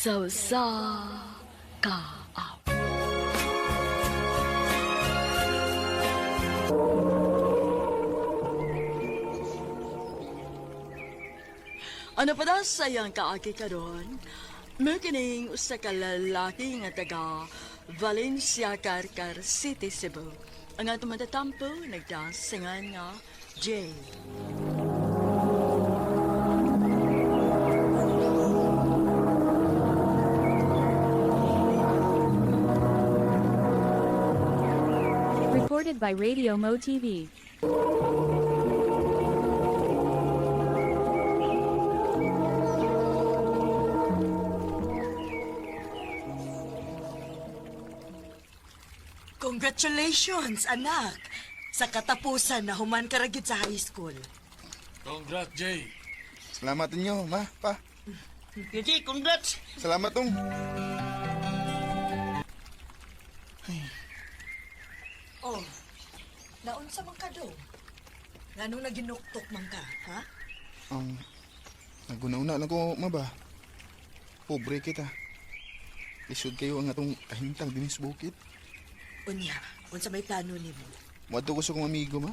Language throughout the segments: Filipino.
Sausa ka. Ano pa daw sayang kaagi karon? May kining usa ka lalaki nga taga Valencia, Carcar City, Cebu. Ang atong matatampo nagdasingan nga Jay. Recorded by Radio Mo TV. Congratulations, anak! Sa katapusan na human ka ra gyud sa high school. Congrats, Jay. Salamat ninyo, ma, pa. Yuji, congrats! Salamat tong. Oh, naunsa man ka do? Nganong naginuktok man ka, ha? Naguna-una lang ko, ma ba? Pobre kita. Lisod kayo ang atong kahintang din sa bukid. Unya, unsa may plano nimo? Muadto ko sa kong amigo, ma.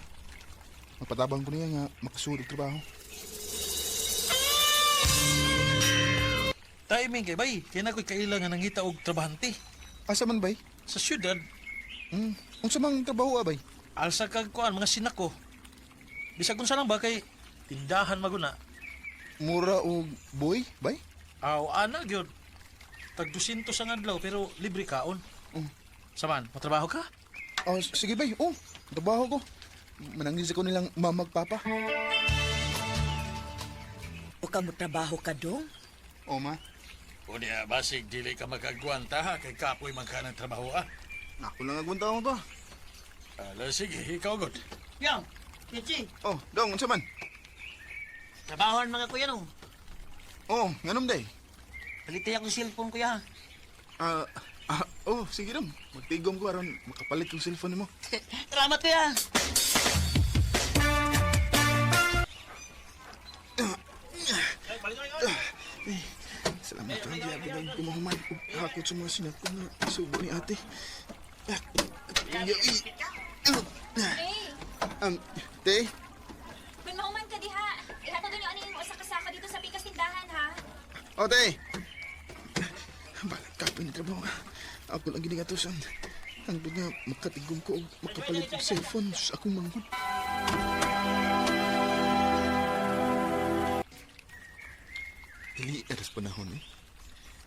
Magpatabang ko niya nga makasulog trabaho. Timing kay bay. Kaya na ko'y kailangan ng hita og trabahante. Asa man bay? Sa syudad, Unsa mang trabaho abay? alsa kag kuan mga sinako. Bisag kung saan ba kay tindahan maguna. Mura o boy, bay? Aw, ana gyud. Tag 200 ang adlaw pero libre kaon. Saman, matrabaho ka? Oh, sige bay. Oh, trabaho ko. Manangis ko nilang mamagpapa. O ka mo trabaho ka dong? Oh, ma. O niya, basig dili ka magagwanta ha kay kapoy man ka ng trabaho ah. Ako lang agwanta ko ba? Ala, sige, ikaw god. Yang, Pichi, Oh, dong, unsa man? trabahoan mga kuya no. Oh, nganom day. Palitay ako cellphone kuya. Sige dong. Magtigom ko aron makapalit yung cellphone mo. Salamat kuya. Salamat lang di ako dahil kumahuman ko hakot sa mga sinako na isubo ni ate. Te, Kung mahuman ka diha, ihatod niyo ano yung usa ka sako dito sa pikas tindahan ha. te. Balag ka pa ni trabaho. Ako lang ginigatosan. Ang nga makatigom ko o makapalit yung cellphone sa akong manghod. Dili, eras panahon eh.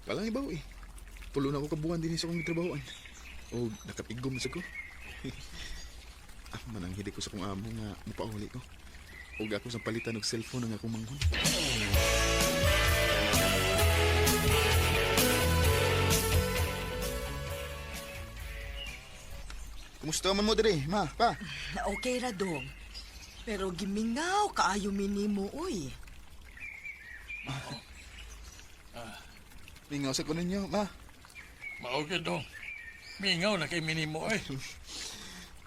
Walang ibaw eh. Pulo na ako kabuhan din sa akong trabahoan. O nakatigom sa ko. Mananghidi ko sa akong amo nga mapauli ko. O ako sa palitan ng cellphone ng akong manghod. Kumusta man mo dire, ma, pa? Na okay ra dong. Pero gimingaw kaayo minimo uy. Lingaw sa ko ninyo, ma. Maugid dong. Mingaw na kay minimo eh.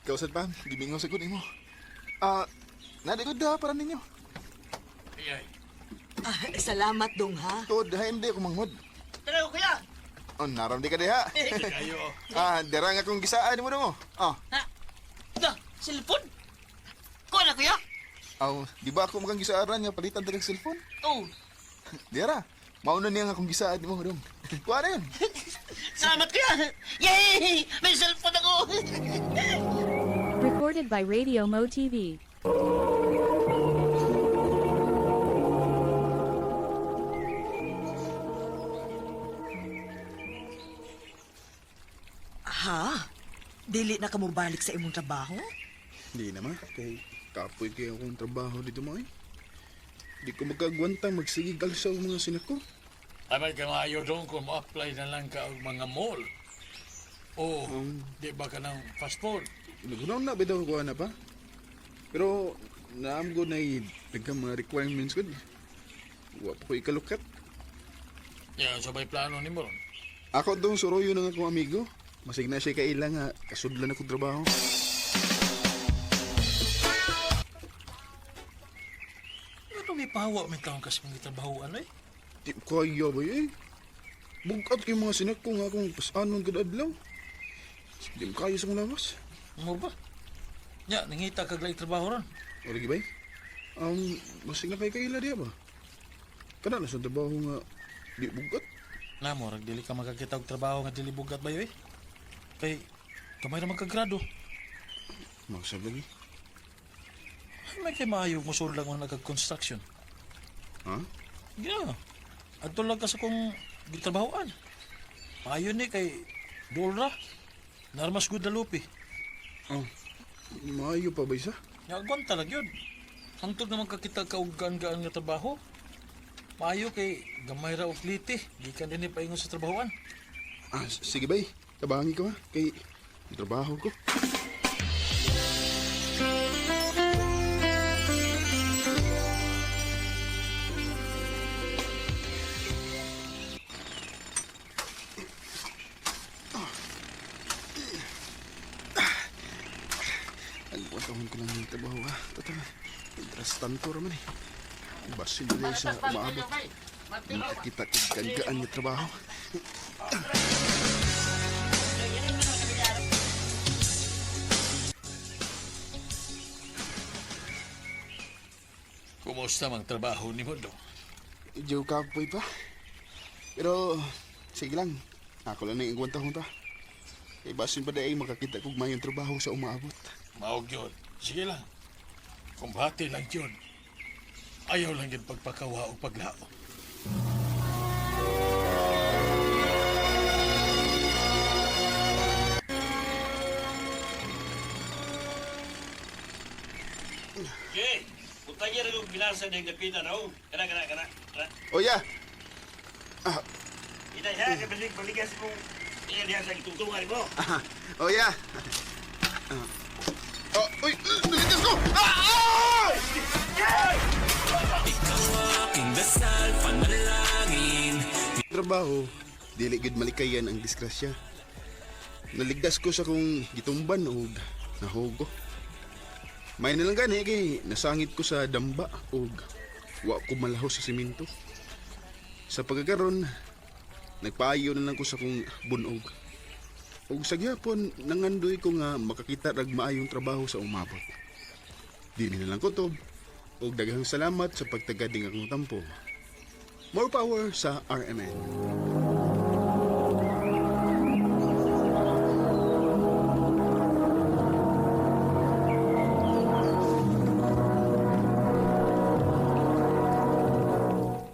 Kausad pa, gibingaw sa ko nimo. Nadigod da para ninyo. Ay, Salamat dong ha. Tod, hindi ako manghod. Tara kuya. Oh, naram di ka diha. kayo. Dira nga kong gisaan mo dong. Ha? Da, cellphone? Kuha na kuya. Di ba ako makang gisaaran nga palitan dagang cellphone? Oh, Dira, mauna niya nga akong gisaan mo dong. Kuha na yun. salamat kuya. Yay! May cellphone ako. Recorded by Radio Mo TV. Ha? Dili na ka mo balik sa imong trabaho? Hindi naman, kay kapoy kayo akong trabaho dito mo eh. Di ko magkagwanta magsigig sa mga sinako. Abay ka maayo dong kung ma-apply na lang ka og mga mall. O, di ba ka ng fast food? Nagunaw na, bitaw ko na pa. Pero, naam ko na dagang mga requirements ko. Wa pa ko ikalukat. Yan, sabay plano ni mo ron. Ako doon suroyo ng akong amigo. Masig na siya kailang nga kasudlan akong trabaho. Ano may pahawa may taong kasi mga trabaho ano eh? Di ko kaya ba eh? bugat kay mga sinak ko nga akong pasanon kada adlaw. Di mo kayo sa mga lawas. Mo ba? Nya, nangita kag laing trabaho ron. O lagi ba? Masig na kay kaila diya ba? Kana na sa trabaho nga di bugat. Namo, rag dili ka makakita og trabaho nga dili bugat ba yoy? Kay kamay ra magkagrado. Magsab lagi. May kay maayo mo lang mo nagka-construction. Ha? Yeah. Adto lang ka sa kong gitrabahoan. Maayo ni kay Dora. Narmas good na lupi. Oh. Maayo pa ba isa? Nagwan talag yun. Hantod naman kakita ka og gaan-gaan nga trabaho. Maayo kay gamay ra og liti. Gikan din ni paingon sa trabahoan. Sige bay. Tabangi ko ha. Kay trabaho ko. Nagwatawin ko lang yung trabaho ha. Total, interest tanto raman eh. Basin nila sa umaabot. Makakita ko gagaan yung trabaho. Kumusta mang trabaho ni mo do? Medyo kapoy pa. Pero, sige lang. Ako lang na yung igwantahon ta. Kay basin pa dahil makakita ko mayong trabaho sa umaabot. Maog yun. Sige lang. Kumbati lang yun. Ayaw lang yun pagpakawa o paglao. Okay, punta niya rin yung binasa ng napita na ho. Kana. O ya! Ina siya, baligas mo. Iyan diyan sa itutungan mo. O ya! Uy! Naligas ko! Ah! Trabaho, dili gid malikayan ang disgrasya. Naligdas ko sa kong gitumban o nahugo. May nalang gani kay nasangit ko sa damba o wa ko malaho sa simento. Sa pagkakaroon, nagpaayo na lang ko sa kong bunog. O sa gyapon, nangandoy ko nga makakita rag maayong trabaho sa umabot. Dili na lang kutob. O daghang salamat sa pagtagading akong tampo. More power sa RMN.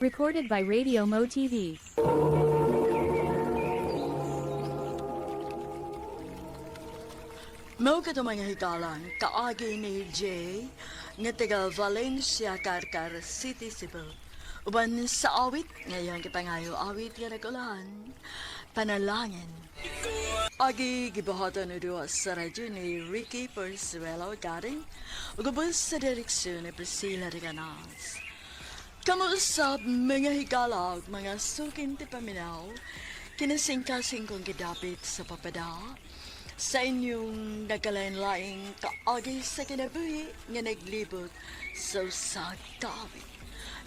Recorded by Radio Mo TV. Mao ka mga hikalang kaagi ni Jay nga taga Valencia, Carcar City, Cebu. Uban sa awit ngayon kipangayo awit nga nagulahan panalangin. Agi gibuhatan ni duwa sa radyo ni Ricky Persuelo Garing ug ubos sa direksyon ni Priscilla Reganas. Kamuusap mga hikalag, mga sukin ti paminaw, kinasingkasing kong gidapit sa papada, sa inyong nagkalain-laing kaagi sa kinabuhi nga naglibot sa usag kawit.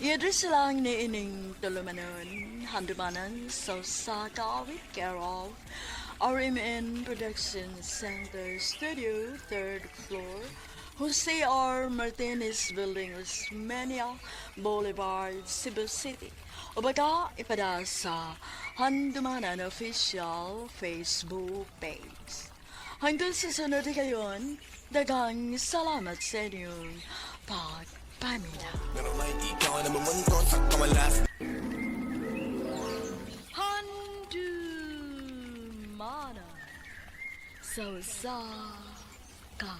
I-address lang ni ining tulumanon, handumanan sa usag kawit, care of RMN Production Center Studio, 3rd floor, Jose R. Martinez Building, Osmeña Boulevard, Cebu City. O baka ipada sa Handumanan Official Facebook page. Hanggang sa sunod kayon, dagang salamat sa inyong pagpamila. Handumana sa ka.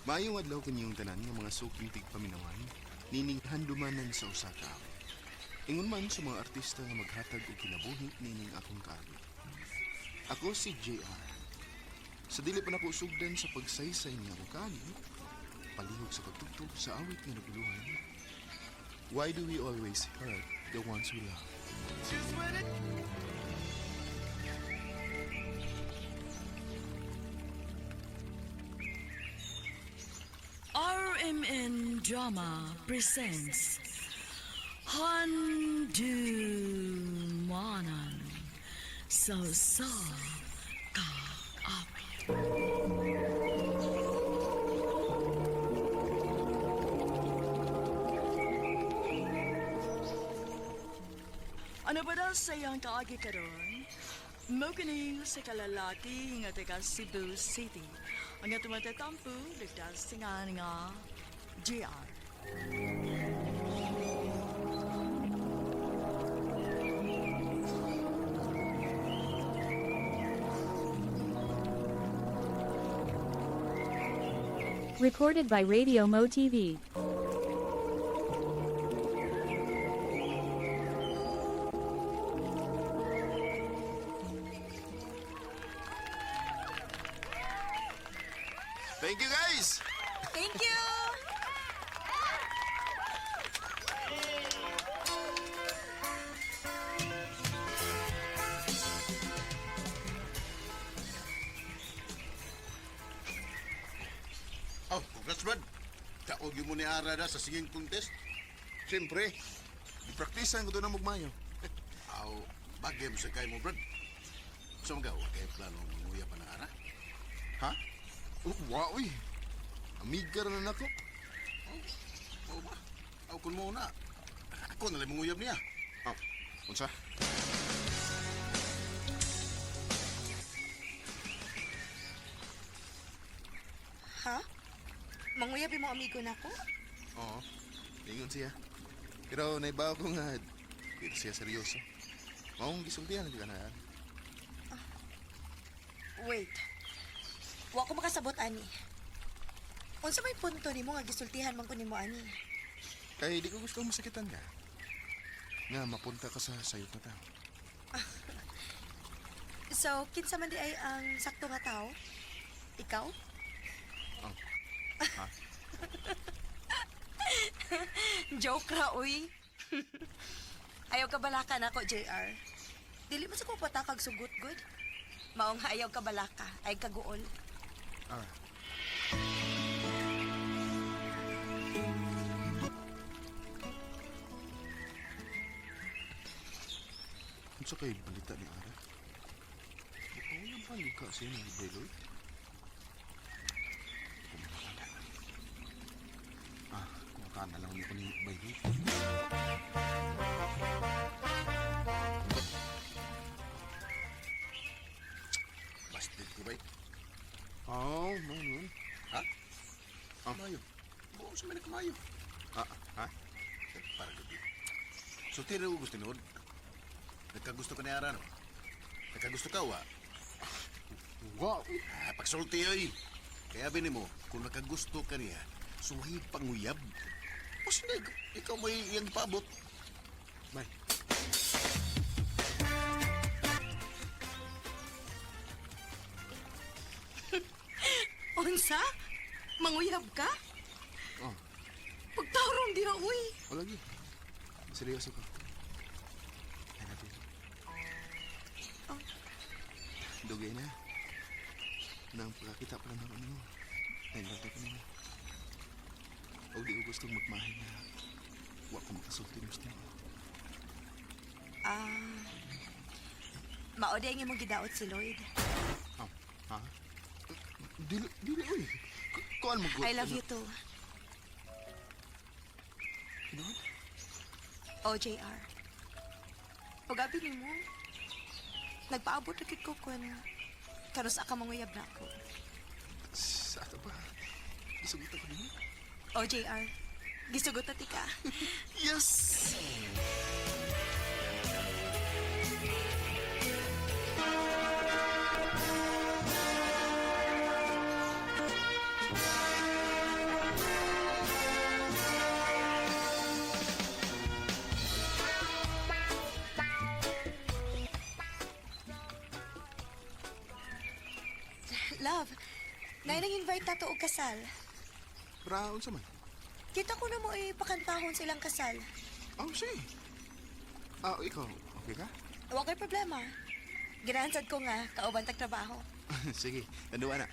Maayong adlaw kanyang tanan ng mga suking tigpaminawan, nining handumanan sa Osaka. Ingon man sa mga artista nga maghatag og kinabuhi nining akong kaagid. Ako si JR. Sa dili pa nako sugdan sa pagsaysay niya akong kaagid, palihog sa pagtugtog sa awit nga naguluhan. Why do we always hurt the ones we love? Drama presents Handumanan sa Kaapi. Ano ba daw sa iyang kaagi karon? Mokining sa kalalaki nga taga Cebu City. Ang nga tumatatampo, ligtas nga JR. Recorded by Radio Mo TV. Thank you guys! Thank you! Oh, congrats, Brad. Kaog mo ni Ara na sa singing contest. Siyempre, ipraktisan ko ito na magmayo. Aw, bagay mo sa kay mo, Brad. So, mga kay plano manguya pa na Ara? Ha? Wow, uy. Amiga na ako. Oo ba? Aw, kun mo na. Ako na lang manguyab niya. Oh, unsa? Ha? Manguyab mo amigo na ko? Oo, lingon siya. Pero naibaw ko nga, dito siya seryoso. Maong gisultihan ka na yan. Wait. Wa ko makasabot, ani. Unsa may punto nimo nga gisultihan man ko nimo, ani? Kaya di ko gusto masakitan ka. Nga mapunta ka sa sayot na tao. So, kinsa man di ay ang sakto nga tao? Ikaw? Oh. Ha? Joke ra, uy. Ayaw ka balaka na ko, JR. Dili mo sa ko patakag sugot, good? Maong ayaw ka balaka, ay kaguol. Ah. Unsa kay balita ni Ara? Wala pa luka siya ni Beloy? Kumakaan na lang ako ni Beloy. Bastard ko ba? Oh, man. Ha? Ah. Kamayo. Oo, sa may kamayo. Ha? Para gabi. So, tira ko gusto noon. Nagkagusto ka ni Ara, no? Nagkagusto ka, wa? Wow! Pagsulti, ay. Kaya bini mo, kung nakagusto ka niya, suhi panguyab. O sige, ikaw may iyang paabot. May. Unsa? Manguyab ka? Oh, Pagtarong di na, uy. wala lagi. Seryoso ko. Ay natin. Oh. Dugay na. Nang pagkakita pa naman mo. Ay, nagtay ko nila. O di ko gustong magmahin na wa ko makasulti ng gusto mo. Maode ang imong gidaot si Lloyd. Oh, ha? Dili, uy. Kuan mo I love you too. Ano? OJR. O gabi ni mo, nagpaabot na kit ko kung kanus ka manguyab na ako. Sa ato ba? Isugutan ko din. OJR, gisugot na tika. Yes! Love, ngayon nang-invite na to og kasal. Praon sa man. Kita ko na mo pakantahon silang kasal. Oh, sige. Ikaw, okay ka? Wa kay problema. Ginahansad ko nga, kauban tag trabaho. Sige, nanduwa na.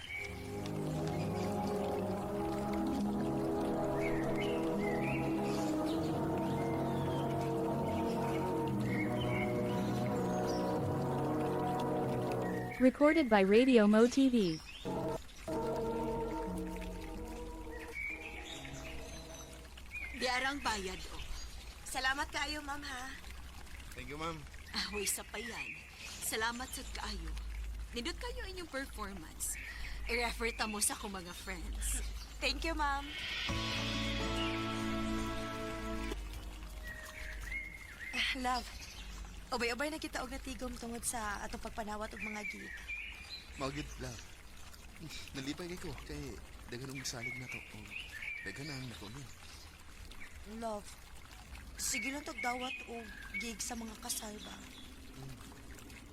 Recorded by Radio Mo TV. Diarang bayad o. Salamat kaayo, ma'am, ha? Thank you, ma'am. Ahoy sa payan. Salamat sa kaayo. Nindot kayo inyong performance. I-refer ta mo sa akong mga friends. Thank you, ma'am. Love, ubay-ubay na kita og natigom tungod sa atong pagpanawat og mga gig. Magid, love. Nalipay kay ko kay dagan ang salig na to. O dagan ang nakunin. Love, sige lang tagdawat og gig sa mga kasal ba?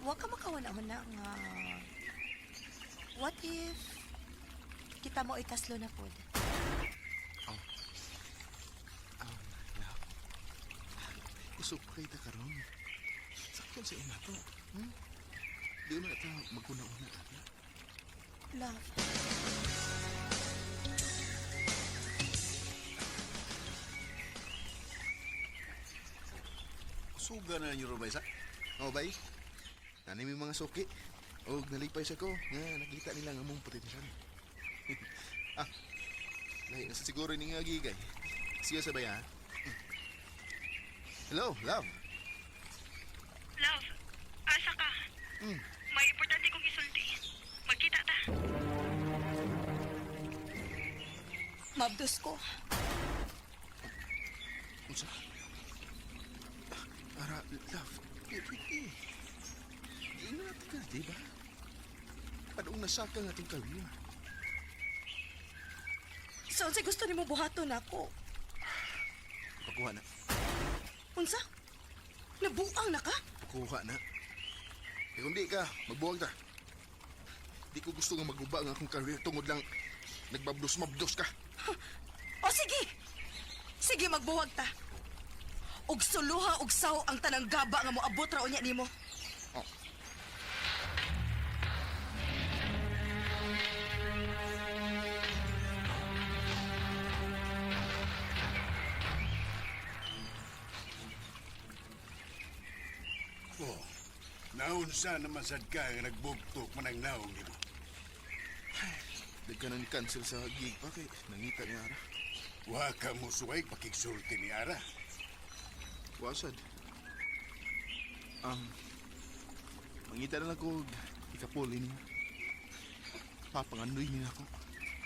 Huwag ka makawana-wana nga... What if... kita mo ikaslo na pod? Love. Usok pa kay ta karon. Sakyan sa ina to. Di na ito magkuna-una. Love. Suga na niyo, Robay, sa? O, bay? Nani may mga suki. O, nalipay sa ko. Nga, nakita nila nga mong potensyon. Lahi na sa siguro ni nga gigay. Siya sabay, ha? Hello, love. Love, asa ka? May importante kong isulti. Magkita ta. Mabdos ko. Unsa? Ara, love. Pwede. Di na natin ka, di ba? Padong nasaka nga itong career. So, unsay gusto nimo buhaton ako? Pakuha na. Unsa? Nabuang na ka? Pakuha na. Eh kung di ka, magbuwag ta. Di ko gusto nga maguba ang akong career tungod lang nagbabdos-mabdos ka. O sige! Sige, magbuwag ta. Og suluha og saw ang tanang gaba nga moabot ra unya nimo. Oh, naunsa naman sad ka nga nagbugtok manang naong nimo. Nagkanan cancel sa gig pa kay nangita ni Ara. Wa ka mo suway pakigsulti ni Ara. Wasad. Mangita na lang ko ikapuli niya. Papangandoy niya ako.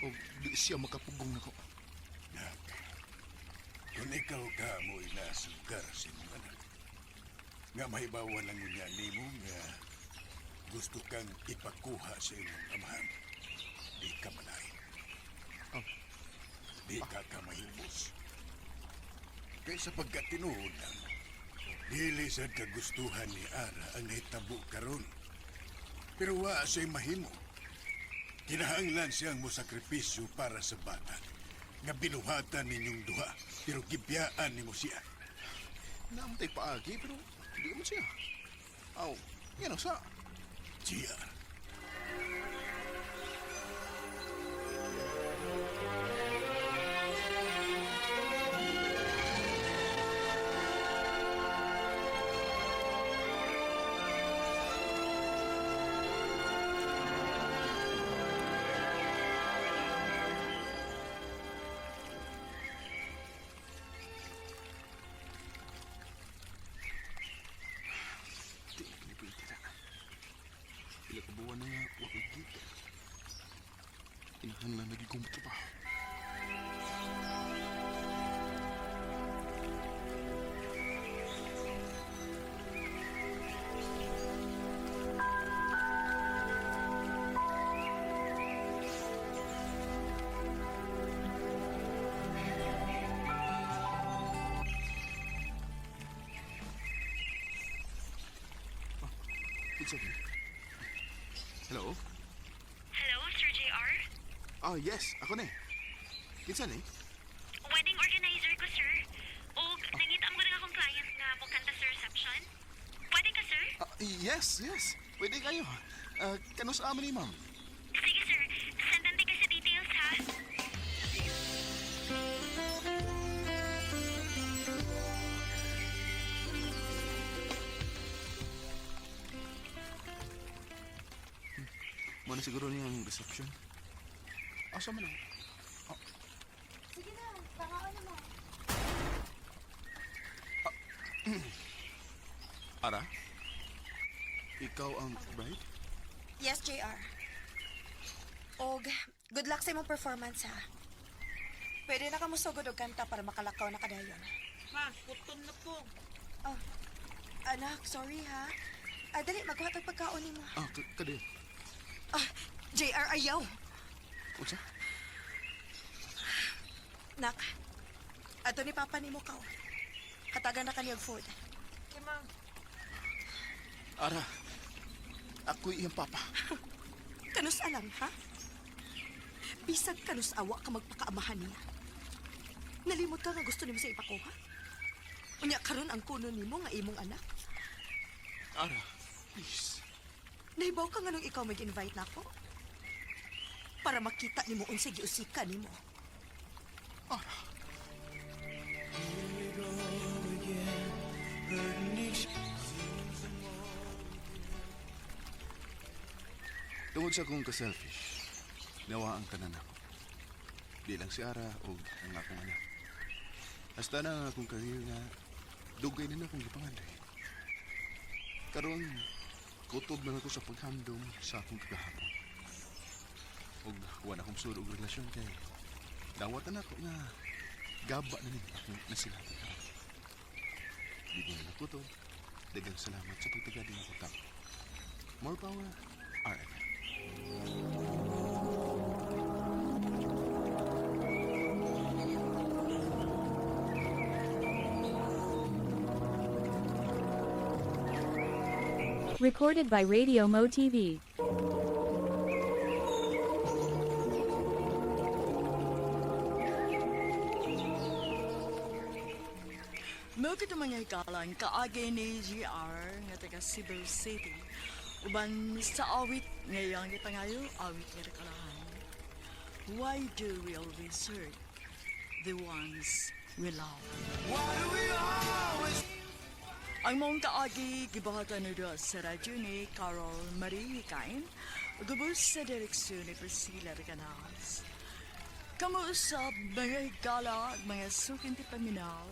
O di siya makapugong na ko. Nak, kung ikaw ka mo inasugar sa imong anak, nga mahibawa lang niya nimo nga gusto kang ipakuha sa imong amahan. Di ka malain. Di ka kamahimos. Kaya sa pagkatinuod lang, dili sad kagustuhan ni Ara ang nahitabo karon. Pero wa siya'y mahimo. Kinahanglan siyang mosakripisyo para sa bata. Nga binuhatan ninyong duha, pero gibiyaan nimo siya. Naamtay paagi pero di man siya. Aw, yan ang sa. Siya. Pila ka buwan na nga, wakil gig. Kinahanglan lagi kong trabaho. It's okay. Hello? Hello, Sir JR? Ah, yes. Ako na eh. Kinsan eh? Wedding organizer ko, sir. O, nangita mo rin akong client nga mo kanta sa reception. Pwede ka, sir? Yes, yes. Pwede kayo. Kanus amin ni ma'am. Sige, sir. Sendan ka sa details, ha? Mana siguro niyang reception. Asa man ang... Sige na, pangaon mo. Ara? Ikaw ang bride? Yes, JR. Og, good luck sa imong performance, ha? Pwede na ka mo sugod og kanta para makalakaw na kadayon. Ma, puton na po. Oh, anak, sorry, ha? Dali, magkuha tag pagkaon ni mo. Kadi. JR, ayaw. Unsa? Nak, ato ni Papa ni mo kao. Hatagan na kaniyag food. Okay, ma. Ara, ako'y iyang papa. Kanus alam, ha? Bisag kanus awa ka magpakaamahan niya. Nalimot ka nga gusto nimo sa ipakuha. Unya karon ang kuno nimo nga imong anak. Ara, please. Nahibaw ka nga nung ikaw mag-invite nako. Para makita nimo unsay giusika nimo. Ara. Tungod sa akong ka-selfish, nawa ang tanan ako. Di lang si Ara o ang akong anak. Hasta na ang akong career nga dugay na akong gipanganday. Karon, kutob na ako sa paghandom sa akong kagahapon. Og wala akong suro og relasyon kay dawatan ako nga gaba na nila akong nasilatan karon. Di ko na kutob. Dagang salamat sa pagtagali ng utang. More power, RFM. Recorded by Radio Mo TV. Mo kita mga ikalan kaagi ni GR nga taga Cebu City. Uban sa awit ngayang ipangayo awit nga kalahan. Why do we always hurt the ones we love? Ang mong kaagi gibahatan na sa radyo ni Carol Marie Kain, gubos sa direksyon ni Priscilla Reganas. Kamuusap mga higala at mga sukin ti paminaw,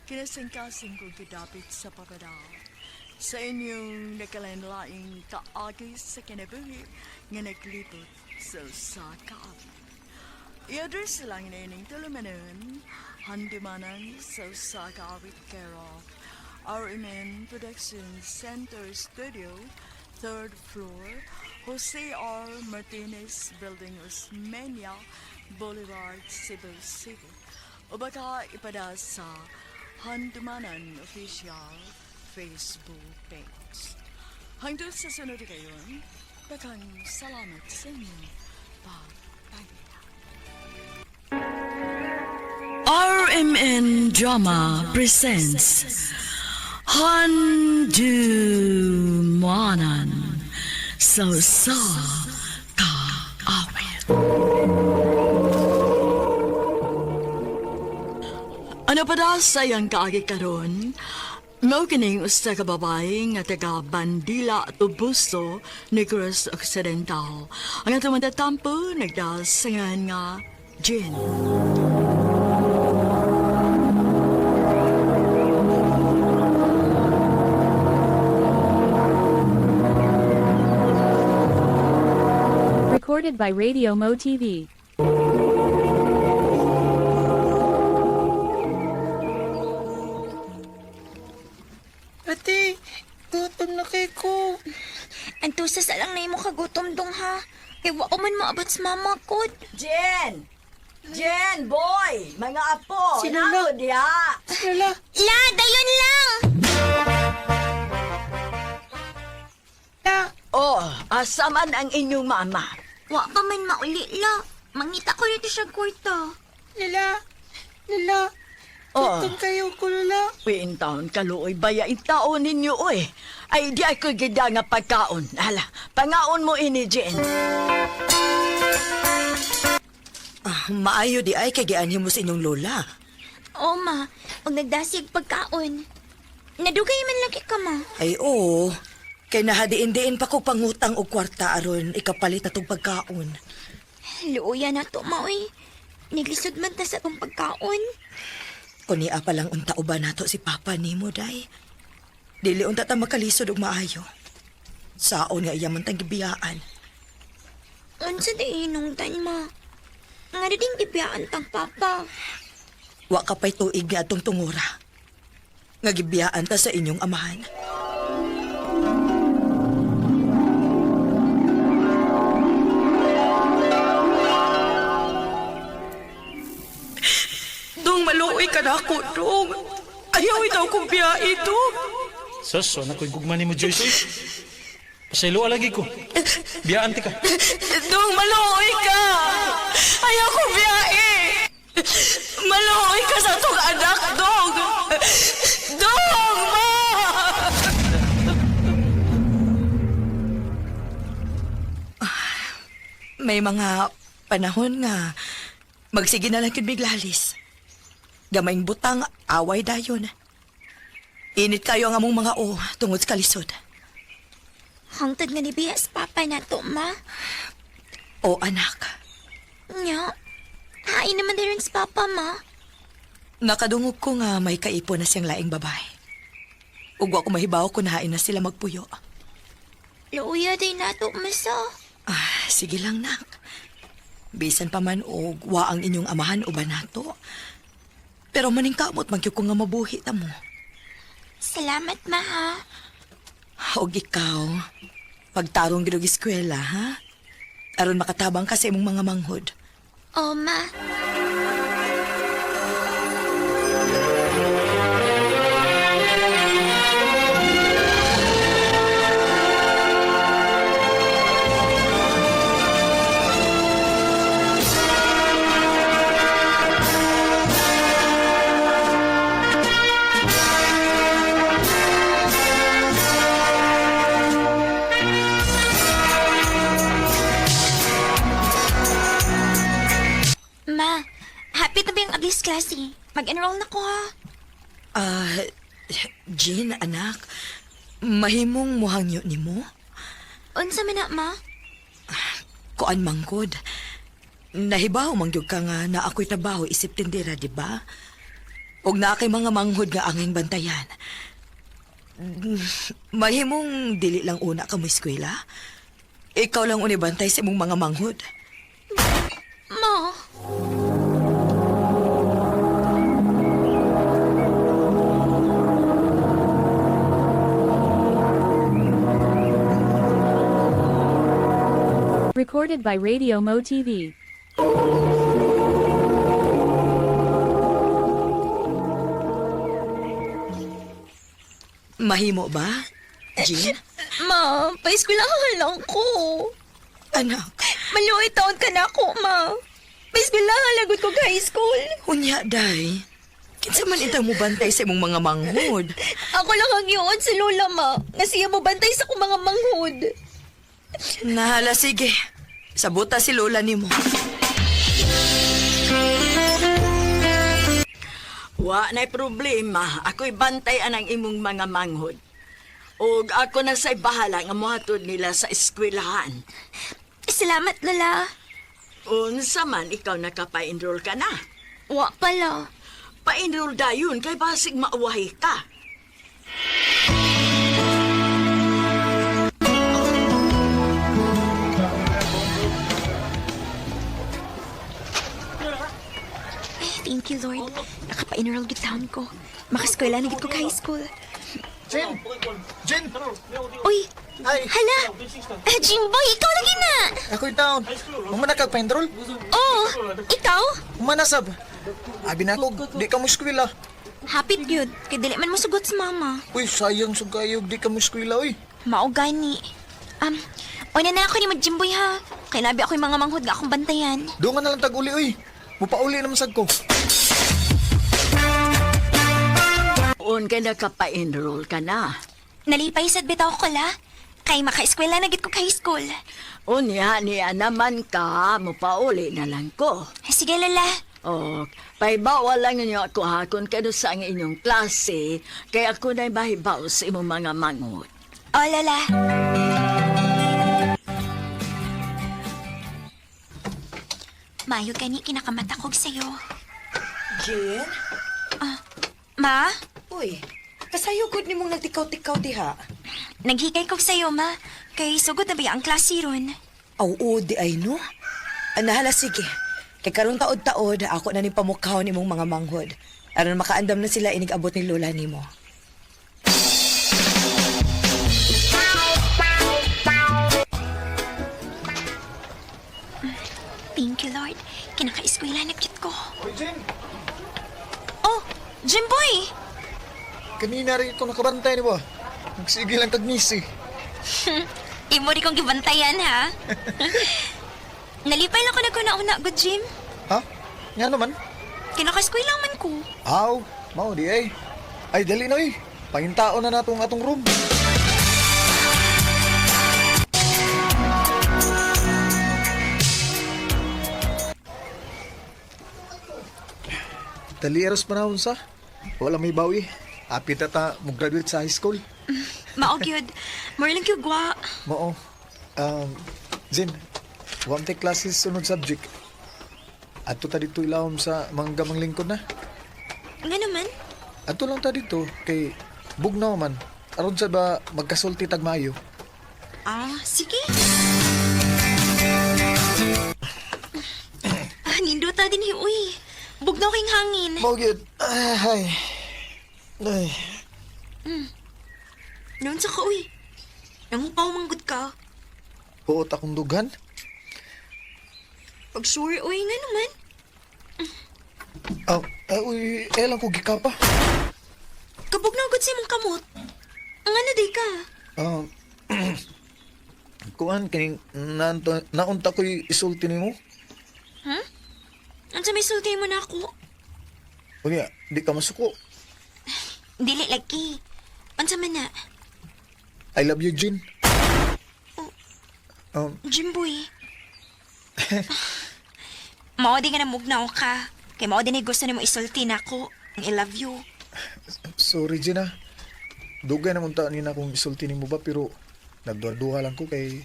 kinasingkasing kong kidapit sa papadal. Sa inyong nakalanlaing kaagi sa kinabuhi nga naglipot sa kaagi. I-address lang na ining tulumanon, handimanan sa kaawit Carol. RMN Productions Center Studio, 3rd floor, Jose R. Martinez Building, Osmeña, Boulevard, Cebu City. O baka ipada sa Handumanan Official Facebook page. Hanggang sa sunod kayon, bakang salamat sa inyo. RMN Drama presents Handumanan sa kaawit. Ano pa da sayang kaagi karon? Mao kining usa ka babae nga taga Bandila Tubuso, Negros Occidental. Ang atong matatampo nagdasangan nga Jen. Recorded by Radio Mo TV. Ate, gutom na kay ko. Antusas lang na imo kagutom dong ha. Kaya wa ko man maabot sa mama ko. Jen! Jen, boy! Mga apo! Si Lolo. diha! Lala, La, dayon lang! Oh, asaman ang inyong mama. Wa pa man mauli, la. Mangita ko rito siya kwarta. Lala, Oh, gutom kayo ko, Lala. piin taon kaluoy baya taon ninyo, oy. Ay, di ako gida nga pagkaon. Hala, pangaon mo ini, Jen. Maayo di ay kay gianhi mo sa inyong lola. O ma, og nagdasig pagkaon. Nadugay man lagi ka ma. Ay oo. Kay nahadiin-diin pa ko pangutang o kwarta aron ikapalit atong pagkaon. Luya na to, maoy. Naglisod man ta sa tong pagkaon. Kunia pa lang unta uban nato si Papa nimo, day. Dili unta ta makalisod og maayo. Saon nga iya man tang gibiyaan. Unsa di inungtan, ma? Nga ding gibiyaan tang papa. Wa ka pa'y tuig nga atong tungura. Nga gibiyaan ta sa inyong amahan. Dong, maluoy ka na ako, Dong. Ayaw daw kong biyahe, Dong. Sus, anak ko'y gugman ni mo, Joyce. Uy. Pasaylo lagi ko. Biyaan ti ka. Dong, maluoy ka. Ayaw kong biyahe. Maluoy ka sa itong anak, Dong. Dong, ma! May mga panahon nga magsige na lang yun biglalis. Gamayng butang, away dayon. Init kayo ang among mga tungod sa kalisod. Hangtod nga ni biyas papa na to, ma. O anak, Nya, hain naman din rin sa papa, ma. nakadungog ko nga may kaipon na siyang laing babae. Ugwa ko mahibaw kung nahain na sila magpuyo. Luya din na to, masa. Sige lang, nak. Bisan pa man og wa ang inyong amahan o banato. Pero maning kamot magyud ko nga mabuhi ta mo. Salamat, ma, ha. Og ikaw, pagtarong gid og eskwela, ha? Aron makatabang ka sa imong mga manghod. O, ma. Ma, happy to be ang aglis klase. Mag-enroll na ko, ha. Jean, anak, mahimong muhangyo nimo? Unsa man na, ma? Kuan mangkod. Nahibaw mangyog ka nga na ako'y trabaho isip tindera, di ba? Og na kay mga manghod nga anging bantayan. Mahimong dili lang una ka mo eskwela. Ikaw lang unibantay sa imong mga manghod. Ma. Recorded by Radio Mo TV. Mahimo ba, Jean? Ma, pa-eskwelahan lang ko. Anak, Maluoy taon ka na ako, ma. Pa-eskwelahan lagot ko high school. unya, day. Kinsa man itang mo bantay sa imong mga manghod. Ako lang ang iyon sa lola, ma. Nga siya mo bantay sa akong mga manghod. Nahala, sige. Sabuta si lola nimo. Wa na'y problema. Ako'y bantayan ang imong mga manghod. Og ako na sa'y bahala nga mohatod nila sa eskwelahan. Salamat, lola. Unsa man, ikaw nakapa-enroll ka na. Wa pala. Pa-enroll dayon kay basig mauwahi ka. Thank you, Lord. Nakapa-enroll gid taon ko. Makaskwela na gid ko high school. Jen! Jen! Uy! Ay! Hala! Jimboy, ikaw lagi na! Ako'y taon. Umana ka pa-enroll? Oh, ikaw? Umana sab. Abi na ako, di ka mo eskwela. Hapit yun. Kay dili man mo sugot sa mama. Uy, sayang sa kayog, di ka mo eskwela, uy. Mao gani. Una na ako ni Jimboy, ha. Kay labi ako yung mga manghod nga akong bantayan. Doon nga nalang tag-uli, uy. Mupauli naman sad ko. Un ka nakapa-enroll ka na. Nalipay sad bitaw ko la. Kay maka-eskwela na gid ko high school. Unya niya naman ka, mupauli na lang ko. Sige, lola. O, paibawa lang ninyo ako ha kung kano sa ang inyong klase, kaya ako na'y mahibaw sa imong mga manghod. Oh, Lola. Mayo gani kinakamata kog sa'yo. Jen? Ma? Uy, kasayo gud nimong nagtikaw-tikaw diha. Naghikay kog sa'yo, ma. Kay sugod na ba ang klase ron? Aw, di ay no? Anahala, sige. Kay karong taod-taod, ako na ni pamukhaw nimong mga manghod. Aron makaandam na sila inig-abot ni lola nimo. Thank you, Lord. Kinaka-eskwela na cute ko. Oy, Jen! Oh, Jimboy! Kanina rin ito nakabantay ni ba? Nagsige lang tag-misi. Imo di kong gibantayan, ha? Nalipay lang ko na ko nauna, good Jim. Ha? Nga naman? Kinaka-eskwela man ko. Aw, mao di ay. Ay, dali na eh. Pangintao na natong atong room. Dali eros panahon sa. Wala may bawi. Apit ata mo graduate sa high school. Mao gyud. More lang gyud gwa. Mao. Zin, wam take classes sunod subject. Ato ta dito ilawom sa mga gamang lingkod na. Nga naman. Ato lang ta dito kay bugnaw man. Aron sa ba magkasulti tag maayo. Sige. Nindota din uy. Bugnaw king hangin. Mao gyud. Ay. Ay. Noon sa ka, uy. Nangupaw manggod ka. Huot akong dugan. Pag sure, uy, nga naman. Uy, elang ko gikapa. Kabog na agad sa imong kamot. Ang ano day ka? Kuan kining naunta ko'y isulti nimo. Huh? Ang sa may sulti mo na ako. Unya, di ka masuko. Dili lagi. Ang man na. I love you, Jin. Jimboy. Mao di nga namugnaw ka. Kay mao din ay gusto nimo isulti na ako. I love you. Sorry, Gina. Dugay naman ta nina kung isulti nimo ba, pero nagduha lang ko kay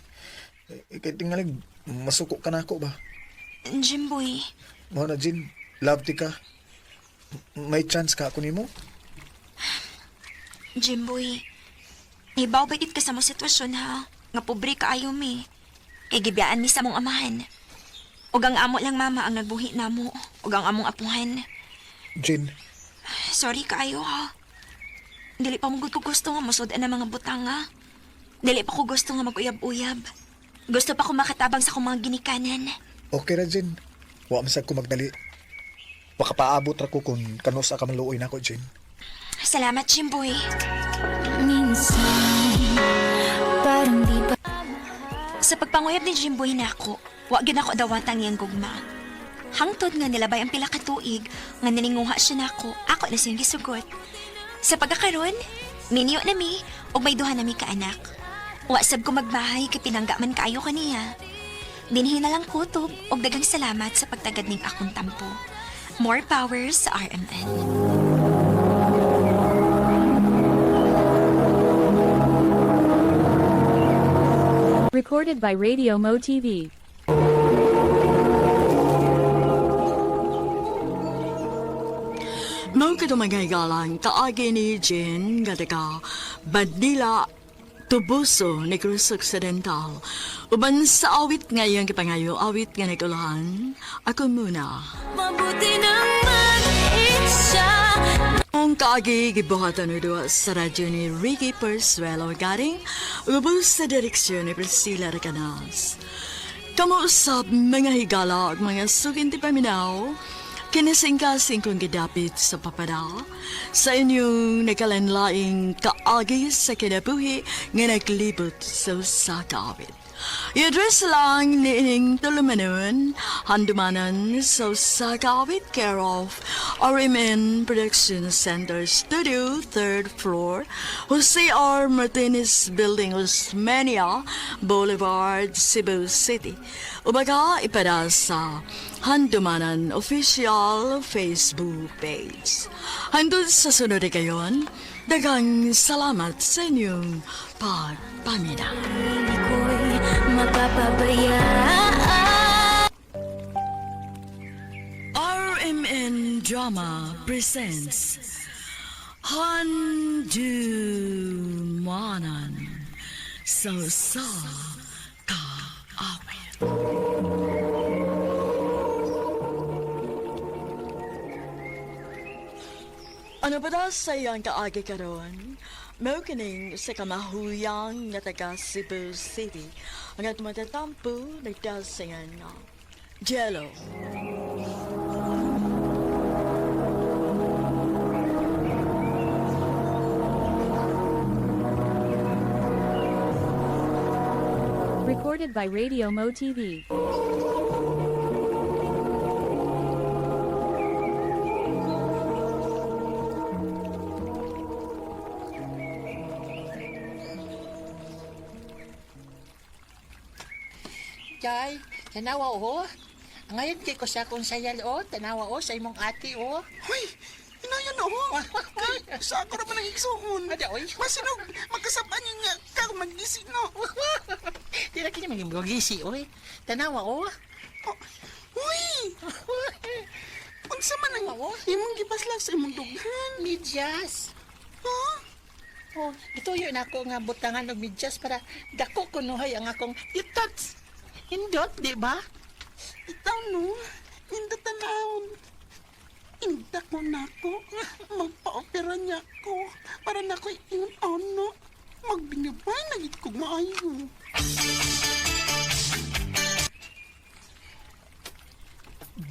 tingalig masuko ka na ako ba? Jimboy. Mao na, Jin. Love ti ka. May chance ka ako nimo? Jimboy. Ibaw ba ka sa mong sitwasyon ha? Nga pobre ka ayaw mi. Kay gibiyaan mi sa mong amahan. Ug ang amo lang mama ang nagbuhi namo. Ug ang among apuhan. Jin, Sorry kaayo ha. Dili pa mo gud ko gusto nga masud na mga butanga. Dili pa ko gusto nga mag-uyab-uyab. Gusto pa ko makatabang sa akong mga ginikanan. okay ra, Jin. Wa masag ko magdali. Makapaabot ra ko kung kanusa ka maluoy na ko, Jin. Salamat, Jimboy. Sa pagpanguyab ni Jimboy na ako, wa gyud ako dawatang iyang gugma. Hangtod nga nilabay ang pila ka tuig nga nininguha siya nako, ako na siyang gisugot. Sa pagkakaroon, minyo na mi ug may duha na mi ka anak. Wa sab ko magbahay kay pinangga man kaayo kaniya. Dinhi na lang kutob ug daghang salamat sa pagtagad ning akong tampo. More power sa RMN. Recorded by Radio Mo TV. Mau ka mga galang kaagi ni Jen nga taga Badila Tubuso, Negros Occidental. Uban sa awit ngayong kipangayo, awit nga nagulahan, ako muna. Mabuti naman isa. Ang kaagi gibuhatan nito sa radyo ni Ricky Persuelo garing ubos sa direksyon ni Priscilla Recanas. Kamuusap mga higala at mga suginti paminaw, kinasing-kasing kong gidapit sa papada sa inyong nakalanlaing kaagi sa kinabuhi nga naglibot sa kawit. I-address lang ni ining tulumanon, handumanan sa kawit care of RMN Production Center Studio, 3rd floor, Jose R. Martinez Building, Osmeña Boulevard, Cebu City. Ubaga ipada sa Handumanan Official Facebook page. Handun sa sunod kayon, Daghang salamat sa inyong pagpamina. Hindi ko'y mapapabayaan. RMN Drama presents Handumanan sa kaawit. Ano ba daw sa iyang kaagi karon? Mao kining sa kamahuyang nga taga Cebu City ang atong matatampo nagdasingan na Jello. Recorded by Radio Mo TV. Jay, tanawa o. Ngayon kay ko sa akong sayal o. Tanawa o sa imong ate o. Hoy, inayan na ho. Kay, sa ako na pa nang igsuon. Ada oy. Masinog, magkasaban yun nga. Kag mag-isip no. Di na kini maging magisi oy. Tanawa o. Uy! Unsa man ang imong gipaslang sa imong dughan? Midyas. Ha? Oh, ituyo na ako nga butangan og midyas para dako kunuhay ang akong itats. Hindot, di ba? Itaw no, hindi tanawon. Indak mo na ako. Magpa-opera niya ako. Para na ko ingon ano. Magbinabay na gid kog maayo.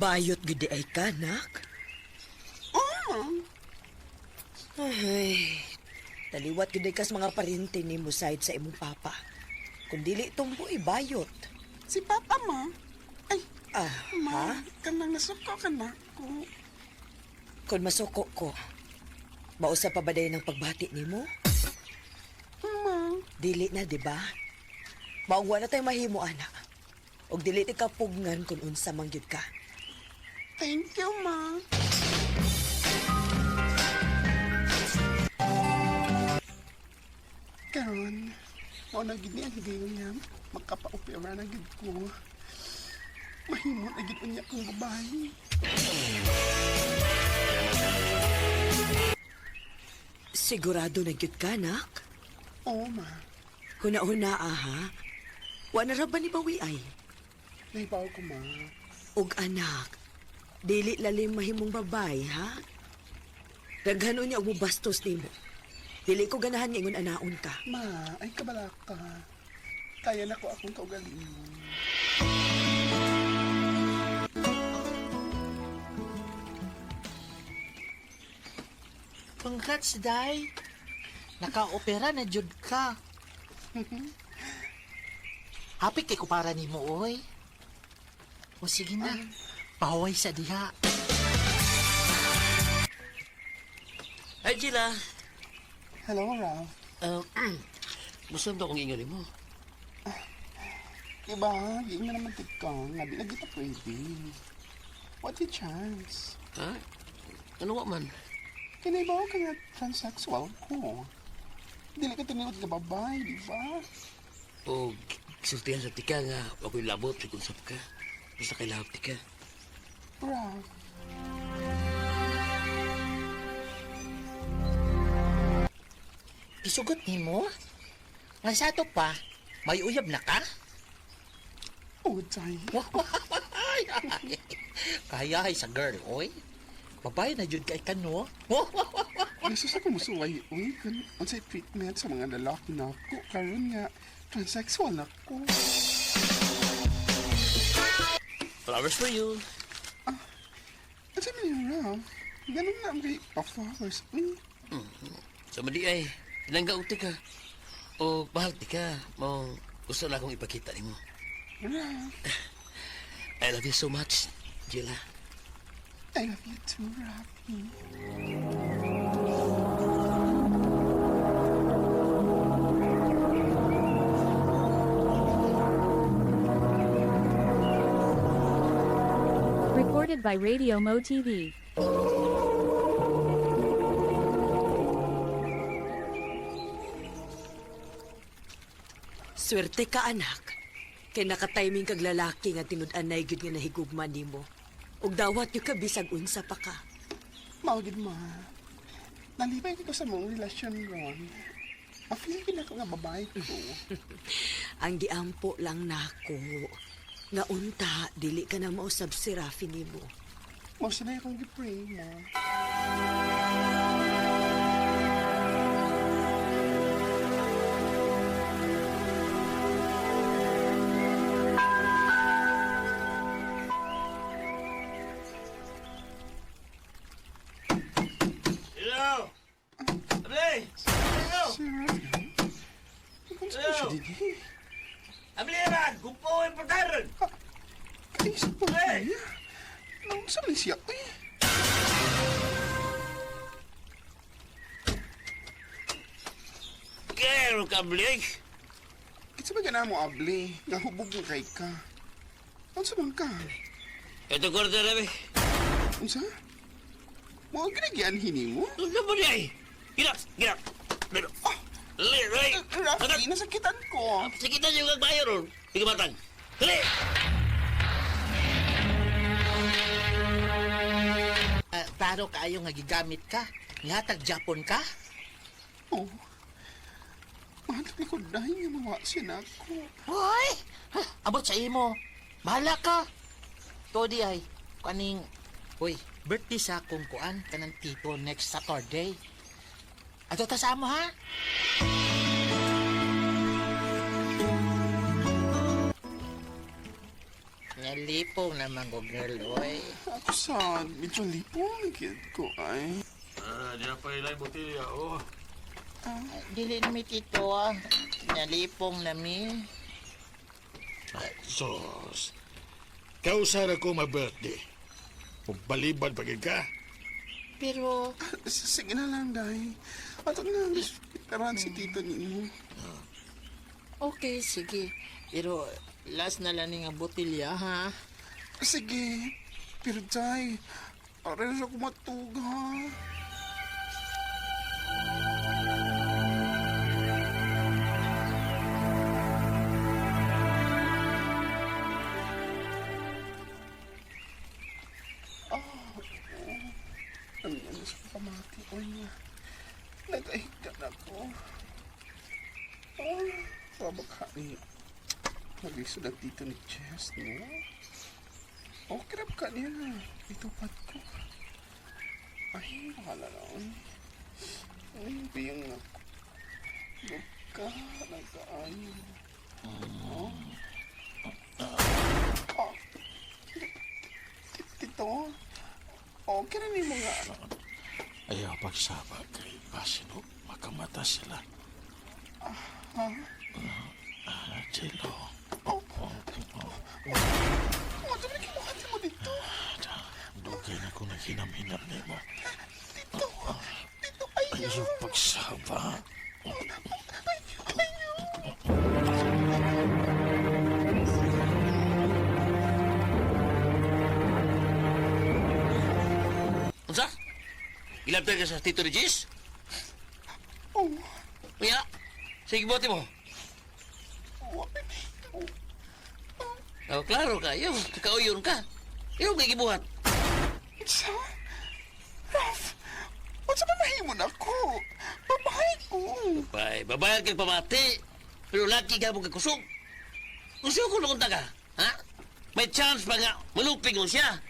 Bayot gudi ay kanak. Ay, taliwat gudi kas mga parinti ni mo side sa imong papa. Kung dili tumbo bayot. Si Papa ma. Ay, ha? ma, kanang nasuko ka na ko. Kung masuko ko, mausa pa ba dayon ng pagbati nimo? Ma. Dili na, di ba? Maungwa na tayo mahimo, anak. Og dili ti kapugngan kung unsa man gyud ka. Thank you, ma. Karon, mao na gid ni ang ganyan. Magkapa-opera na gid ko. Mahimo na gid unya kong babae. Sigurado na gyud ka, anak? Oo, ma. Huna-huna, ha? Wa na ra ba ni bawi ay? Naibaw ko, ma. Og anak, dili lalim mahimong babay, ha? Daghanon niya og bastos nimo. Dili ko ganahan nga ingon anaon ka. Ma, ay kabala ka. Kaya na ko akong kaugalingon. Congrats, Day. Naka-opera na jud ka. Happy kay kupara nimo oy. O sige na. Pahuway sa diha. Ay, Gila. Hello, Ralph. Gusto mo akong ingali mo. Diba, di na naman ka. Nga di lagi ta pwede. What a chance. Ha? Ano wa man? Kinaibaw ka nga transsexual ko. Dili ka tiniwag ka babay, di ba? O sultihan sa tika nga ako'y labot sa konsap ka. Basta kay lahap tika. Ralph. Isugot nimo? Nga sa ato pa, may uyab na ka? Oh, Jay. Kaya ay sa girl, oy. Babae na jud kay kano. Nasa sa kumusuway, uy, kan unsay treatment sa mga lalaki na ako. Karon nga, transsexual na ako. Flowers for you. At sabi niyo, Ralph, ganun na ang kay pa-flowers. Sa mali ay, ilangga uti ka. O bahal tika. Mo gusto na akong ipakita ni mo. Ralph, I love you so much, Gila. I love you too, Ralph. Recorded by Radio Mo TV. Swerte ka, anak. Kay nakatiming kag lalaki nga tinud-anay gyud nga nahigugma nimo. Ug dawat yung ka bisag unsa pa ka. Maugid ma. Nalibay ko sa mong relasyon ron. Mafeel ko na ako nga babae ko. Ang giampo lang nako. Nga unta, dili ka na mausab si Rafi nimo. Mo na akong gipray, ma. Hello! Ablay! Hello! Hello! Ablay man! Gumpo ang pagkaroon! Isa po siya. Nang sabi siya, Kero ka, Ablay! Kitsa ba gana mo, Abli? Nahubog mo kay ka. Ano sa bang ka? Ito kwarta namin. Unsa? Mo ang ginagyan hini mo? Ano ba niya eh? Ginak! Ginak! Lay! Rafi, nasakitan ko. Sakitan yung kagbayo ron. Hindi matang. Dali! Klaro kaayo nga gigamit ka. Nga tag-Japon ka? Oh. Mahal ko dahil nga mawa siya na ako. Hoy! Abot sa imo. Bahala ka. Todi ay, kaning... Hoy, birthday sa akong kuan, kanang tito next Saturday. Ato ta sa amo, ha? Nalipong naman ko, girl, oy. Ako sa medyo lipong kid ko ay. Di na pa ilang botilya, oh. Dili na mi tito, ah. Nalipong na mi. Sos. Kausar ako ma-birthday. Pagbalibad pagin ka. Pero... Sige na lang, Day. Ato na, karan si tito ninyo. Okay, sige. Pero last na lang nga botilya, ha? Sige. Pero, Day, aral ako matug, ha? Ang ano sa pamati ko niya. Nagahigdan ako. Oh, sabag ka ni... Mag-isod ang tito ni Chess, no? Oh, kirap ka niya. Itupad ko. Ay, mahala na ako. Ay, biyang ako. Luka, nagkaayo. Oh. Oh. Tito, okay na ni mga... Ayaw pagsaba kay Basino. Makamata sila. Ha? Chilo. Ano na kinuhati mo dito? Dugay na kung naghinam-hinam na mo. Tito, ayaw. Ayaw pagsaba. Unsa? Ilabda ka sa Tito Regis? Oh. Uya, sige bote mo. Oh, klaro ka. Yung, kakauyon ka. Yung kay gibuhat. Sa? Raf, what's ba mahimon ako? Babae ko. Babayad kay pamati. Pero laki ka mong kakusog. Kusog ko nung ka. Ha? May chance pa nga malupig mo siya.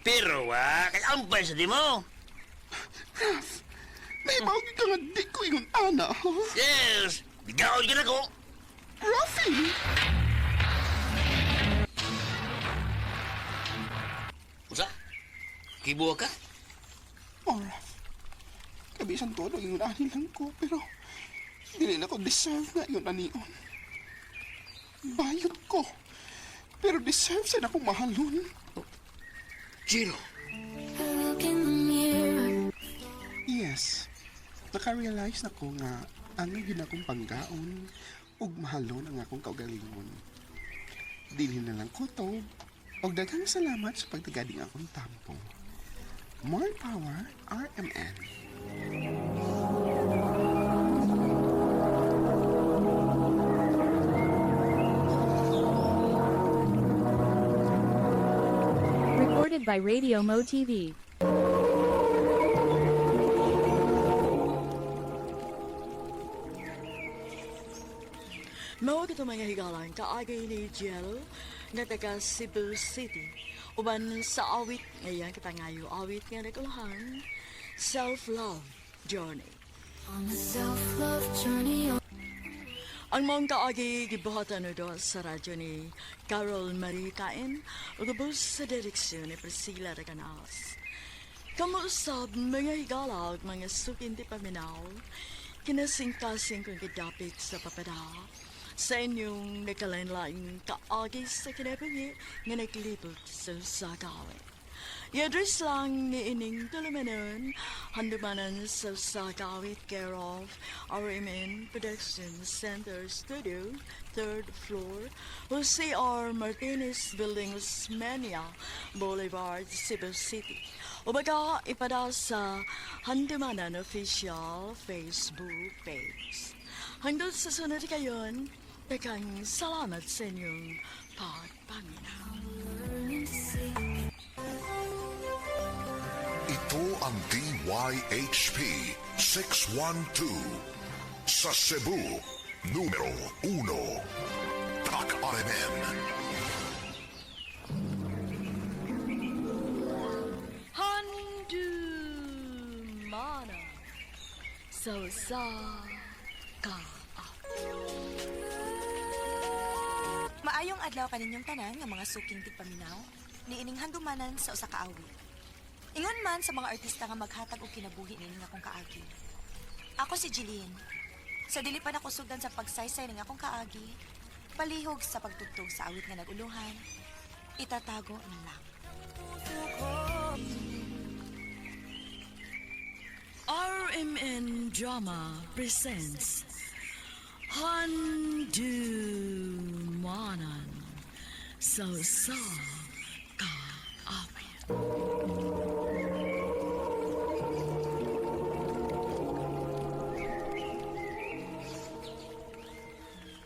Pero kay ampay sa di mo. Raf, may bawag ka nga di ko yung ana. Yes, bigaon ka na ko. Rafi! Usa? Kibuha ka? Oh, Raf. Kabisan todo yung ani lang ko, pero dili na ko deserve na yung anion. Bayot ko. Pero deserve sa na akong mahalon. Chilo. Yes. Naka-realize na ko nga ano yun akong panggaon ug mahalon ang akong kaugalingon. Dili na lang ko to. Og daghang salamat sa pagtagading akong tampo. More power, RMN. Recorded by Radio Mo TV. Mao kito mga higalan kaagay ni Jello nga taga Cebu City. Uban sa awit ngayon katangayo awit nga nagulahan Self-Love Journey. On a self-love journey. Ang mong kaagi gibuhatan do sa radyo ni Carol Marie Cain ug ubos sa direksyon ni Priscilla Raganas. Kamuusab mga higala ug mga sukin ti paminaw kinasingkasing kung kidapit sa papada sa inyong nakalanlaing kaagi sa kinabuhi nga naglibot sa sagawin. I-address lang ni ining tulumanon, handumanan sa sagawit care of RMN Production Center Studio, 3rd floor, Jose R. Martinez Building, Osmeña Boulevard, Cebu City. O baga ipada sa handumanan official Facebook page. Hanggang sa sunod kayon, daghang salamat sa inyong pagpaminaw. Ito ang DYHP 612 sa Cebu, numero 1. Tak RMN. Handumana sa ka. Maayong adlaw kaninyong tanan nga mga suking tigpaminaw, niining handumanan sa usa ka awit. Ingon man sa mga artista nga maghatag og kinabuhi nini nga akong kaagi. Ako si Jeline. Sa dili pa nakusugan sa pagsaysay ng akong kaagi, palihog sa pagtugtog sa awit nga naguluhan, itatago na lang. RMN Drama presents Handumanan sa ka awit.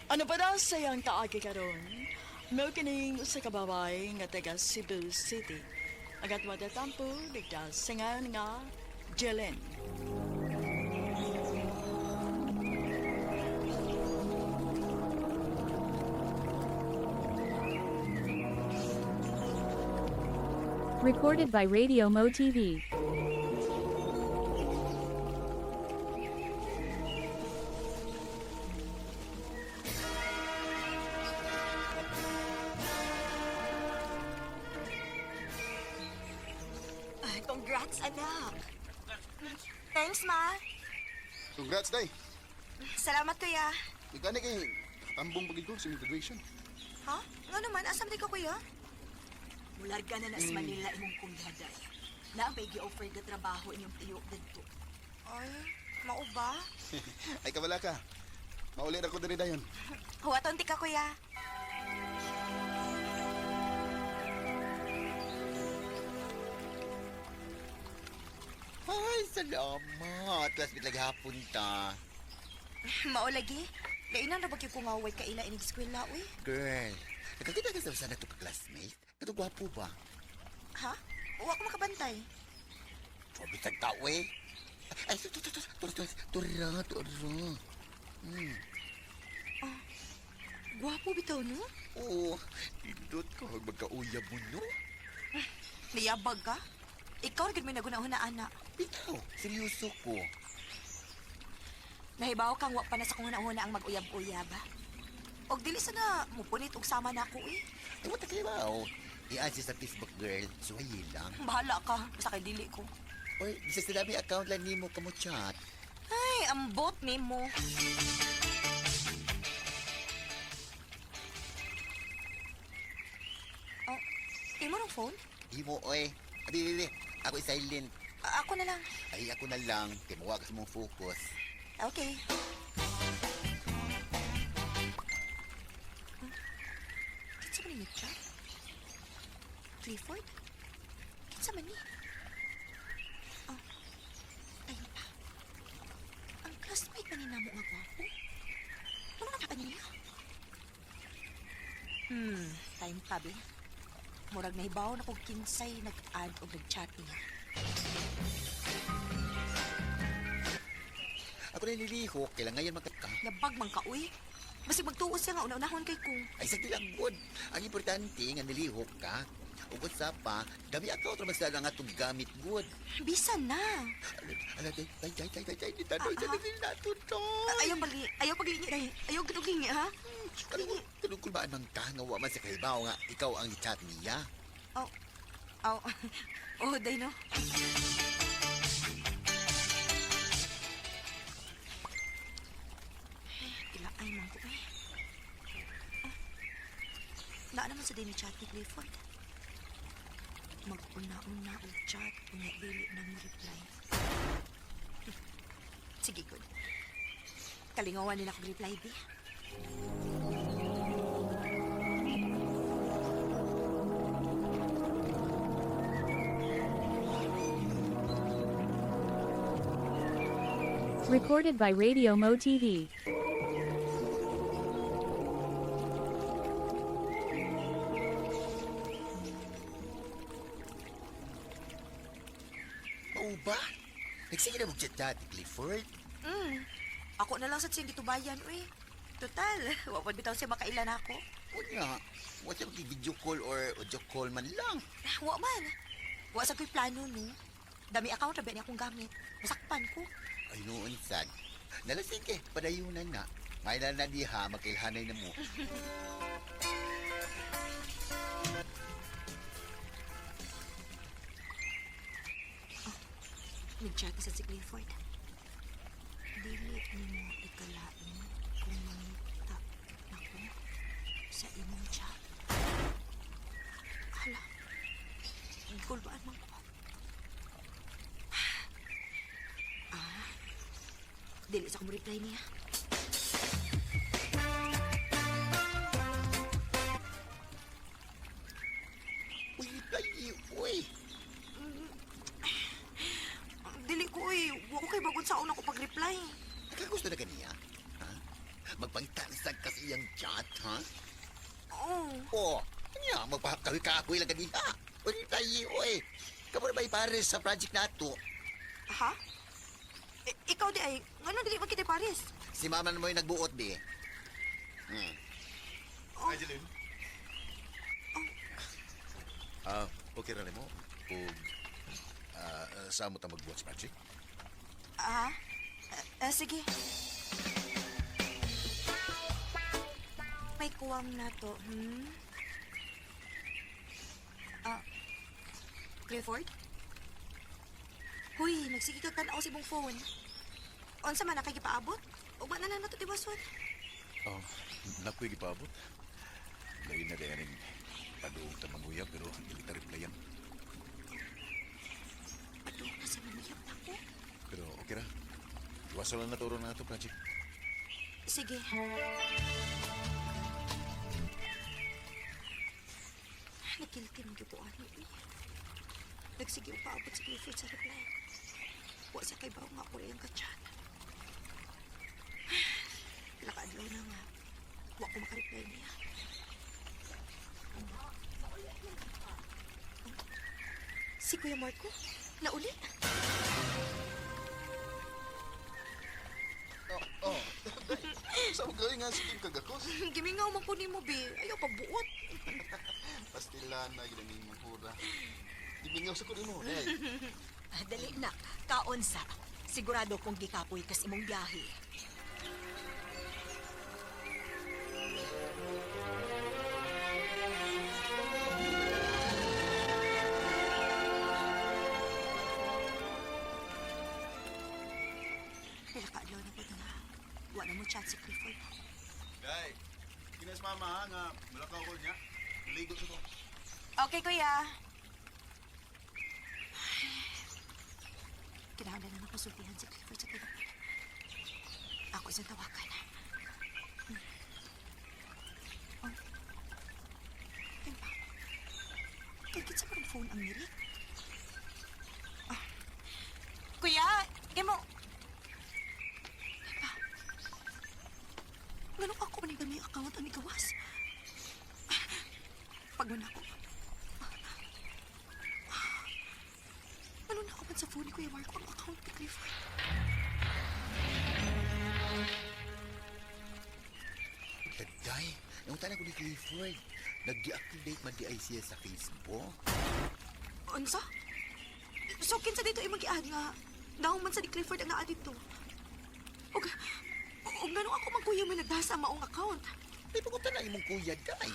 Ano pa daw sayang kaagi karon? Mao kining usa ka babay nga taga Cebu City. Agat madatampo bigda singan nga Jelen. Recorded by Radio Mo TV. Congrats, anak. Thanks, Ma. Congrats, day. Salamat, Kuya. Igani kay tambong pagigol sa graduation. Ha? Nga naman, asam di ka, Kuya? Mularga na na sa Manila imong kungyaday. Na ang gi-offer ka trabaho inyong tiyo dito. Ay, mao ba? Ay, kabala ka. Maulit ako diri dayon. Huwaton ti ka, Kuya. Ay, salamat. Last bit lagi hapon ta. Mao lagi. Gainan na bagyo ko nga way kaila inig eskwela, uy. Girl, nakakita ka sa sana ito ka-classmate? Ito gwapo ba? Ha? Uwa ko makabantay. Pabitag tao eh. Ay, tura. Gwapo bitaw, no? Oo, pindot ko. Magkauyab mo, no? Niyabag ka? Ikaw rin may nagunahon na anak. Bitaw, seryoso ko. Nahibaw kang wa pa na sa kung una ang mag-uyab-uyab, ha? Og dili sa na, mupunit og sama na ako, eh. Ay, wata kayo ba? I-answer sa Facebook, girl. Suwayi lang. Bahala ka, basta kay dili ko. Oy, bisa sa dami account lang ni mo kamo chat. Ay, ambot ni mo. Oh, imo ng phone? Imo, oy. Dili. Ako silent. Ako na lang. Ay, ako na lang. Kaya mawa ka sa mong focus. Okay. Kinsa man ni chat? Clifford? Kinsa man ni? Oh, ayun pa. Ang classmate man ni namo nga gwapo. Ano na ka niya? Time pa, be. Murag nahibaw na kong kinsay nag-add o nag-chat niya. Ako na nilihok, kailangan ngayon magkaka. Labag man ka, uy. Basta magtuos siya nga, una-unahon kay kong. Ay, sakti lang, good. Ang importante nga nilihok ka. Ugod sa pa, dami ako tramas na nga itong gamit, good. Bisan na. Ala, tay, di tanoy, sa natin nato to. Ayaw paglingi, day. Ayaw ginuglingi, ha? Tanong kung ba anang kahangawa man sa kaibaw nga ikaw ang chat niya. Oh, day, no? Ilaay man ko, eh. Naa naman sa day ni chat ni Clifford. Mag-una-una o chat kung dili na mo reply. Sige, good. Kalingawan din ako reply, di. Recorded by Radio Mo TV. Oo ba? Nagsige na mag-chat Clifford. Ako na lang sa siyang gitubayan, uy. Total, wapad bitaw siya makailan ako. Una, wala siya mag-video call or audio call man lang. Wa man. Wa sa ko'y plano, no? Dami account rabi niya akong gamit. Masakpan ko. Ay, noon, sad. Nalasing eh, padayunan na. May na diha, magkailhanay na mo. Nag-chat na sa si Clifford. Dili ni mo ikalain kung mangita na ko sa imong chat. Hala, gulbaan mo ko. Dili sa akong reply niya. Uy, lagi, uy. Dili ko, uy. Huwag ko kay bagon sa una ko pag-reply. Nakagusto na kaniya? Ha? Magpangitansag kasi iyang chat, ha? Oo. Oo. Kanya, magpakawi-kakoy lang kaniya. Uy, tayo, uy. Kamu na ba ipares sa project na ito? Ha? Ikaw di ay, ngano dili magkita Paris? Si mama mo yung nagbuot, be. Oh. Ajelin. Okay ra nimo. Ug sa mo ta magbuhat sa project? Sige. May kuwang na to, Clifford? Huy, nagsige kag tan-aw sa imong phone. Unsa man nakay gipaabot? Ug man na nato tiwason. Nakoy gipaabot. Lain na dayaning paduong ta mamuyab pero dili ta replyan. Paduong na sa mamuyab nako. Pero okay ra. Iwasan lang naturo na ito project. Sige. Nakilti mo gipuan mo. Nagsige paabot si Clifford sa reply. Wa siya kay bawo nga ako rin ka-chat. Lakaadlaw na nga. Wa ko makareply niya. Si Kuya Marco, nauli. Saan mo gawin nga si Kim kagakos? Gimingaw man ko ni mo, be. Ayaw pagbuot. Pastilan na ginaming mong hura. Ibingaw sa kunin mo, eh. Dali na, kaonsa. Sigurado kong gikapoy kas imong biyahe. Nilakaadlaw na po na. Wa na mo chat si Clifford. Day, kinas mama ha, nga malakaw ko niya. Ligo sa to. Okay, Kuya. Kinahanglan na napasultihan si Clifford sa kinapan. Ako isang tawagan. Oh. Ayun ba? Kagkit sa parang phone ang mirik. Kuya, imo. Ayun ba? Ganun ako manigam yung account ang igawas. Pagman ako. Ano na ako man sa phone ni Kuya Marco ang account ni Clifford? Taday, yung tanong ko ni Clifford, nag-deactivate man di ay siya sa Facebook. Unsa? So, kinsa dito ay mag-i-add nga daw man sa ni Clifford ang naa dito. Og ganun ako man kuya may nagdasa sa maong account. Di pa ko tanay mong kuyad ka ay.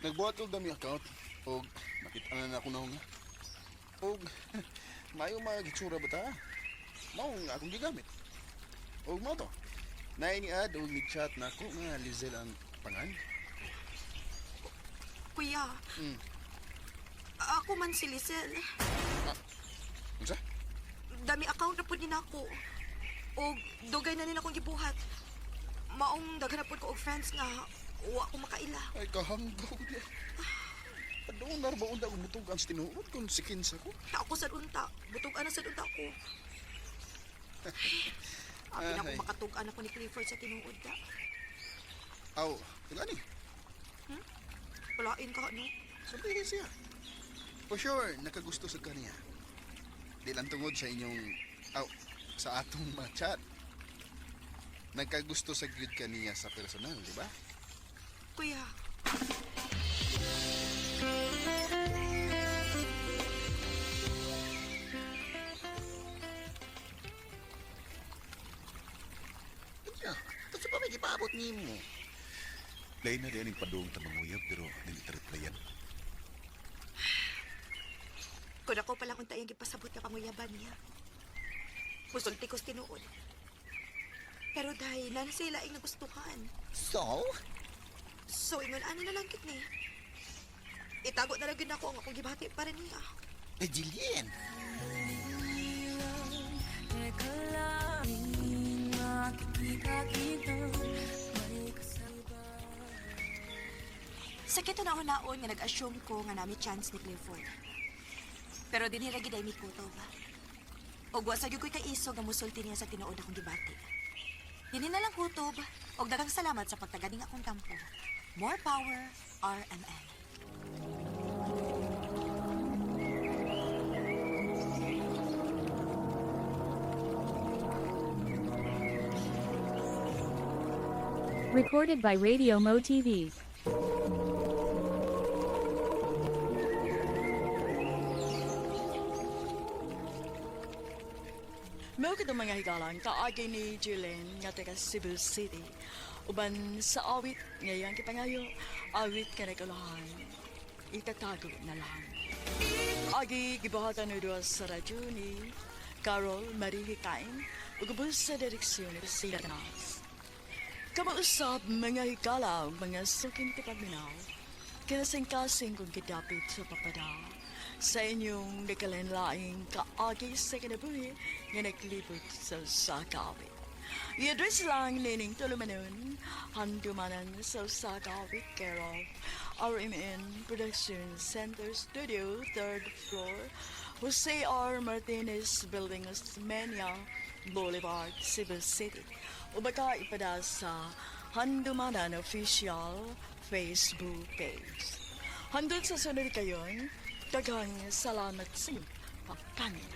Nagbuhat og dami account og nakita na ako na nga. Og mayo magitsura ba ta? Mao nga akong gigamit. Og mo to. Naini-add og ni-chat na ako nga Lizel ang pangan. Kuya, ako man si Lizel. Unsa? Dami account na po din ako. O dugay na nila akong gibuhat. Maong daghan na po ko og friends nga wa ko makaila. Ay kahanggaw niya. Padung narba unda og mutug ang tinuod kung sikinsa ko. Ako sa unta, butog ana sa unta ko. Abi na ako makatug-an ako ni Clifford sa tinuod da. Aw, gani. Walain ka, no? Sabihin siya. For sure, nakagusto sa kaniya. Di lang tungod sa inyong, sa atong chat. Nagkagusto sa grid kaniya sa personal, di ba? Kuya. Kaya, tapos pa may gipaabot ni mo. Lain na rin ang padung tamanguyab pero nilitraplayan. Kung ako pala kung tayang gipasabot na panguyaban niya. Musulti ko tinuod. Pero dahil na sila ay nagustuhan. So? So, ingon ani na lang kit ni. Itago na lang yun ako ang akong gibati para niya. Eh, Jillian. Sakit na naon nga nag-assume ko nga nami chance ni Clifford. Pero dinira gid ay mi kuto ba. Og wa sa gyud ko'y kaiso nga musulti niya sa tinuod akong gibati. Dili na lang kutob. Og daghang salamat sa pagtaganing akong tampo. More power, RMN. Recorded by Radio Mo TV. Mao ka mga higalan kaagi ni Julen nga taga Cebu City. Uban sa awit ngayang kipangayo, awit ka nagalahan. Itatago na lang. Agi gibuhatan no duwa sa radyo ni Carol Marie Hikain ug ubos sa direksyon ni Sila Nas. Kamausap mga higala mga suking tipagminaw. Kinasing-kasing kung kidapit sa papada. Sa inyong nakalanlaing kaagi sa kinabuhi nga naglibot sa sakawit. I-address lang nining tulumanon, handumanan sa sakawit care of RMN Production Center Studio, 3rd floor, Jose R. Martinez Building, Osmeña Boulevard, Cebu City. O baka ipada sa Handumanan Official Facebook page. Handun sa sunod kayon, daghang salamat sa iyo, pagkanin.